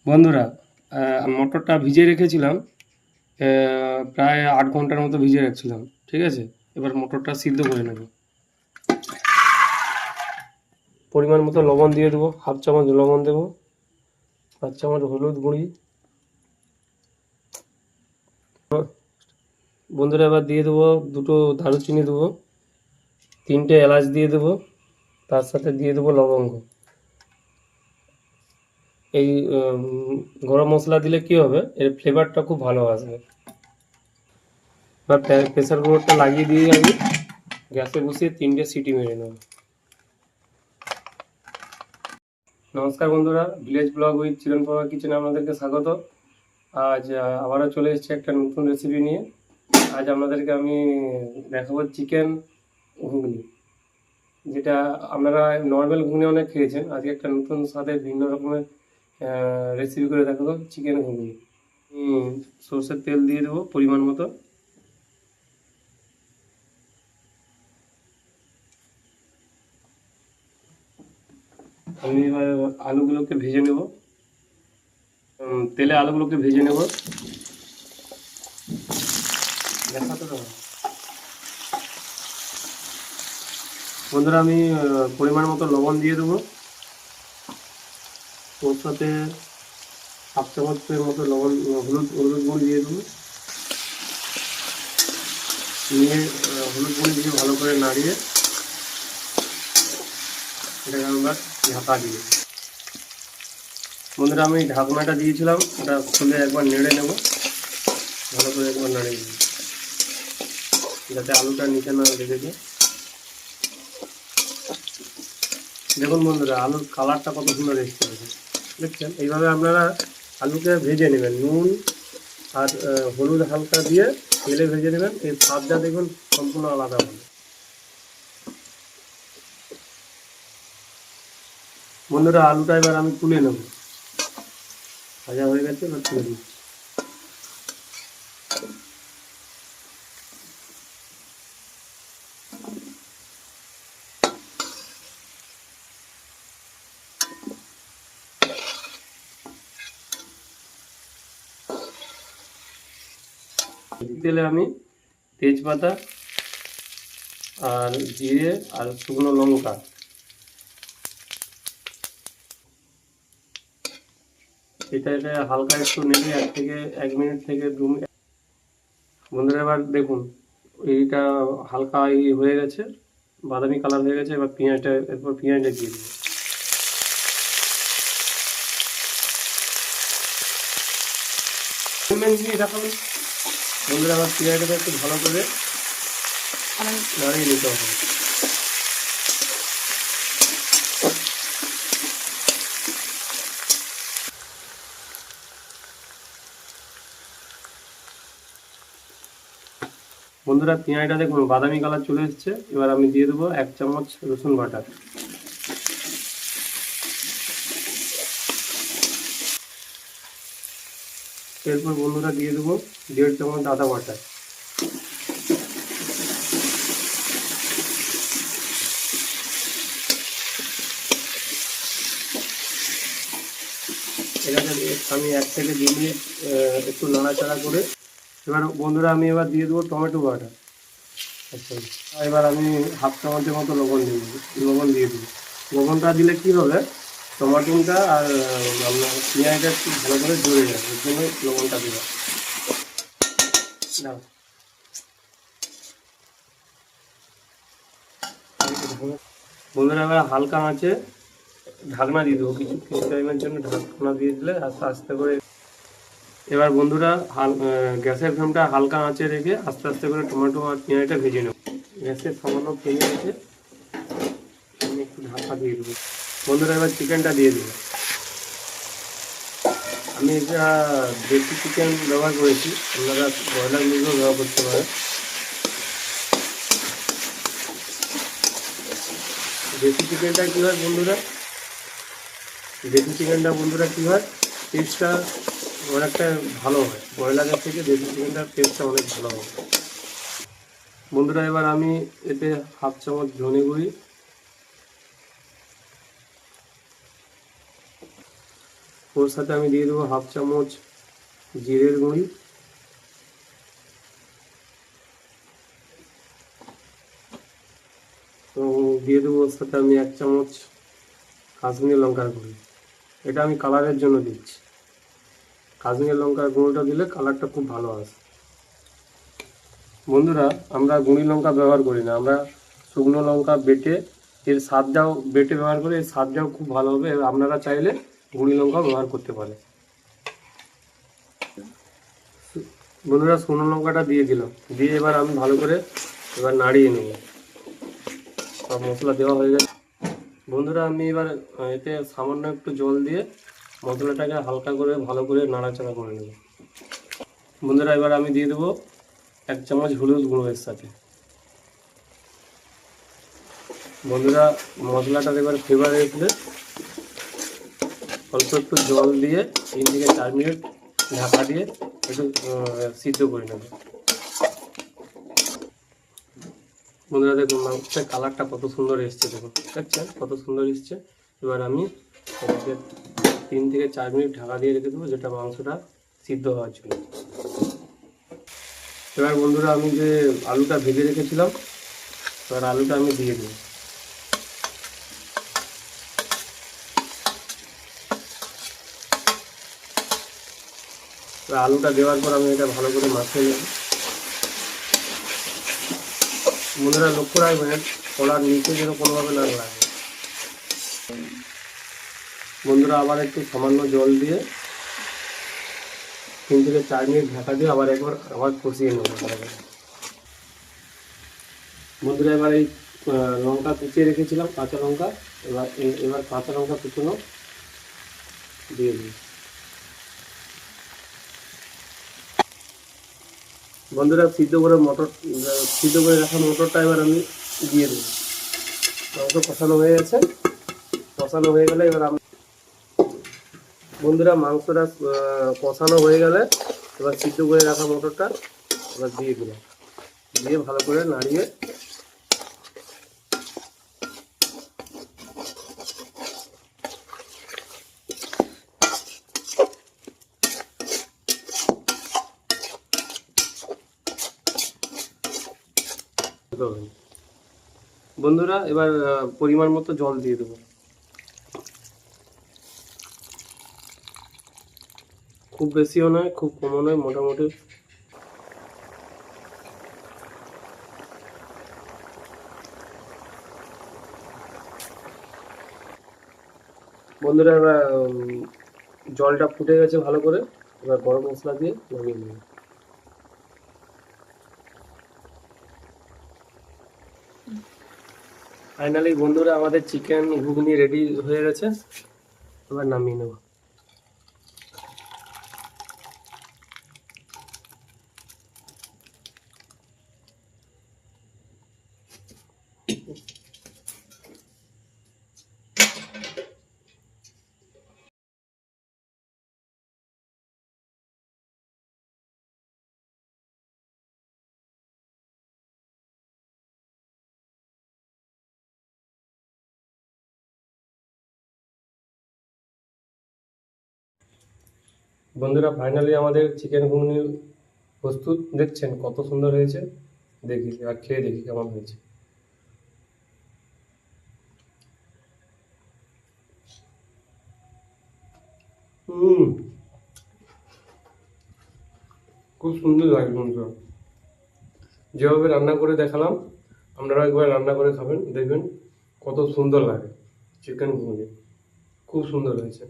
বন্ধুরা, মটরটা ভিজিয়ে রেখেছিলাম, প্রায় 8 ঘন্টার মতো ভিজিয়ে রাখছিলাম। ঠিক আছে, এবার মটরটা সিদ্ধ করে নেব। পরিমাণ মতো লবণ দিয়ে দেবো, হাফ চামচ লবণ দেবো, 5 চামচ হলুদ গুঁড়ি। বন্ধুরা, এবার দিয়ে দেবো দুটো দারুচিনি দেবো, 3টে এলাচ দিয়ে দেবো, তার সাথে দিয়ে দেবো লবঙ্গ। এই গরম মশলা দিলে কি হবে, এর ফ্লেভারটা খুব ভালো আসবে। এবার প্রেসার কুকারটা লাগিয়ে দিয়ে আমি গ্যাসে বসিয়ে 3টে সিটি মেরে নেব। নমস্কার বন্ধুরা, ভিলেজ ব্লগ উইথ চিলড্রেন পাওয়ার কিচেনে আপনাদেরকে স্বাগত। আজ আবারও চলে এসেছি একটা নতুন রেসিপি নিয়ে। আজ আপনাদেরকে আমি দেখাবো চিকেন ঘুগনি, যেটা আপনারা নর্মাল ঘুগনি অনেক খেয়েছেন। আজকে একটা নতুন স্বাদের ভিন্ন রকমের রেসিপি করে দেখাবো চিকেন ঘুগনি। সরষের তেল দিয়ে দেবো পরিমাণ মতো। আমি এবার আলুগুলোকে ভেজে নেব, তেলে আলুগুলোকে ভেজে নেব। দেখাতে তো বন্ধুরা, আমি পরিমাণ মতো লবণ দিয়ে দেবো, ওর সাথে হাফ চামচের মতো লবণ হলুদ গুঁড়ি দিয়ে দেবো। নিয়ে হলুদ গুঁড়ি দিয়ে ভালো করে নাড়িয়ে এটাকে আমরা ঢাকা দিয়ে। বন্ধুরা, আমি ঢাকনাটা দিয়েছিলাম, ওটা খুলে একবার নেড়ে নেব, ভালো করে একবার নাড়িয়ে দেবো যাতে আলুটা নিচে না লেগে যায়। দেখুন বন্ধুরা, আলুর কালারটা কত সুন্দর এসেছে, দেখছেন? এইভাবে আপনারা আলুকে ভেজে নেবেন, নুন আর হলুদ হালকা দিয়ে তেলে ভেজে নেবেন। এর স্বাদটা দেখুন সম্পূর্ণ আলাদা হবে। বন্ধুরা, আলুটা এবার আমি তুলে নেব, ভাজা হয়ে গেছে, এবার তুলে নিই। তেলে আমি তেজপাতা আর জিরে আর শুকনো লঙ্কা, এটা হালকা একটু নেড়ে 1 মিনিট থেকে 2 মিনিট। বন্ধুরা, এবার দেখুন এইটা হালকা হয়ে গেছে, বাদামি কালার হয়ে গেছে। এবার পেঁয়াজটা দিয়ে দেবো। দেখাবেন বন্ধুরা, আবার পেঁয়াজটাকে একটু ভালো করে নাড়িয়ে নিতে হবে। বন্ধুরা, পেঁয়াজটা দেখুন বাদামি কালার চলে এসছে। এবার আমি দিয়ে দেবো 1 চামচ রসুন বাটা। এরপর বন্ধুরা দিয়ে দেবো 1.5 চামচ আদা বাটা। এটাকে আমি 1 থেকে 2 মিনিট একটু নাড়াচাড়া করে এবার বন্ধুরা আমি দিয়ে দেবো টমেটো বাটা। আচ্ছা, এবার আমি হাফ চামচের মতো লবণ দিয়ে দেবো। লবণটা দিলে কি হবে, টমেটোটা আর আপনার পেঁয়াজটা একটু ভালো করে জড়ে যাবে, এর জন্য লবণটা দেবো। বন্ধুরা, এবার হালকা আঁচে ঢাকনা দিয়ে দেবো, কিছু টাইমের জন্য ঢাকনা দিয়ে দিলে আস্তে আস্তে করে। এবার বন্ধুরা, গ্যাসের ফ্লেমটা হালকা আঁচে রেখে আস্তে আস্তে করে টমেটো আর পেঁয়াজটা ভেজে নেব। গ্যাসের সামান্য ফ্লেমে রেখে আমি একটু ঢাকা দিয়ে দেবো। বন্ধুরা, এবার চিকেনটা দিয়ে দেবো। আমি এটা দেশি চিকেন ব্যবহার করেছি, আপনারা ব্রয়লার মুরগিও ব্যবহার করতে পারেন। দেশি চিকেনটা কী হয় বন্ধুরা, কী হয়, টেস্টটা অনেকটা ভালো হয়। ব্রয়লারের থেকে দেশি চিকেনটার টেস্টটা অনেক ভালো হয়। বন্ধুরা, এবার আমি এতে হাফ চামচ ধনে গুঁড়ি, ওর সাথে আমি দিয়ে দেবো 1/2 চামচ জিরের গুঁড়ি, তো দিয়ে দেবো ওর সাথে আমি 1 চামচ কাশ্মীরি লঙ্কার গুঁড়ি। এটা আমি কালারের জন্য দিচ্ছি, কাশ্মীরি লঙ্কার গুঁড়োটা দিলে কালারটা খুব ভালো আসে। বন্ধুরা আমরা গুঁড়ি লঙ্কা ব্যবহার করি না, আমরা শুকনো লঙ্কা বেটে এর স্বাদটাও বেটে ব্যবহার করে, এর স্বাদটাও খুব ভালো হবে। আপনারা চাইলে গুঁড়ি লঙ্কা ব্যবহার করতে পারে। বন্ধুরা শুকনো লঙ্কাটা দিয়ে দিলাম, দিয়ে এবার আমি ভালো করে এবার নাড়িয়ে নেব। সব মশলা দেওয়া হয়ে গেছে। বন্ধুরা আমি এবার এতে সামান্য একটু জল দিয়ে মশলাটাকে হালকা করে ভালো করে নাড়াচাড়া করে নেব। বন্ধুরা এবার আমি দিয়ে দেবো 1 চামচ হলুদ গুঁড়ো এর সাথে। বন্ধুরা মশলাটার এবার ফ্লেভার এসে অল্প একটু জল দিয়ে 3 থেকে 4 মিনিট ঢাকা দিয়ে একটু সিদ্ধ করে নেব। বন্ধুরা দেখুন মাংসের কালারটা কত সুন্দর এসছে, দেখুন দেখছেন কত সুন্দর এসছে। এবার আমি এটাকে 3 থেকে 4 মিনিট ঢাকা দিয়ে রেখে দেবো, যেটা মাংসটা সিদ্ধ হওয়ার জন্য। এবার বন্ধুরা আমি যে আলুটা ভেজে রেখেছিলাম, এবার আলুটা আমি দিয়ে দিই। আলুটা দেওয়ার পর আমি এটা ভালো করে মাখিয়ে নেব। বন্ধুরা লক্ষ্য রাখবেন কলার নিচে যেন কোনোভাবে না লাগে। বন্ধুরা আবার একটু সামান্য জল দিয়ে 3 থেকে 4 মিনিট ঢাকা দিয়ে আবার কষিয়ে নেব। বন্ধুরা এবার এই লঙ্কা কুচিয়ে রেখেছিলাম কাঁচা লঙ্কা, এবার কাঁচা লঙ্কা কুচনো দিয়ে দিই। বন্ধুরা সিদ্ধ করে রাখা মটরটা এবার আমি দিয়ে দেবো। মাংস কষানো হয়ে গেছে, কষানো হয়ে গেলে এবার আমি বন্ধুরা মাংসটা কষানো হয়ে গেলে এবার সিদ্ধ করে রাখা মটরটা এবার দিয়ে দিলাম, দিয়ে ভালো করে নাড়িয়ে বন্ধুরা এবার পরিমাণ মতো জল দিয়ে দেবো। খুব বেশিও নয় খুব কমও নয়, মোটামুটি। বন্ধুরা এবার জলটা ফুটে গেছে ভালো করে, এবার গরম মশলা দিয়ে নামিয়ে নেব। ফাইনালি বন্ধুরা আমাদের চিকেন ঘুগনি রেডি হয়ে গেছে, এবার নামিয়ে নেব। বন্ধুরা ফাইনালি আমাদের চিকেন ঘুগনি প্রস্তুত, দেখছেন কত সুন্দর হয়েছে। দেখি আর খেয়ে দেখি কেমন হয়েছে। খুব সুন্দর লাগে বন্ধুরা, যেভাবে রান্না করে দেখালাম আপনারা একবার রান্না করে খাবেন, দেখবেন কত সুন্দর লাগে চিকেন ঘুগনি, খুব সুন্দর হয়েছে।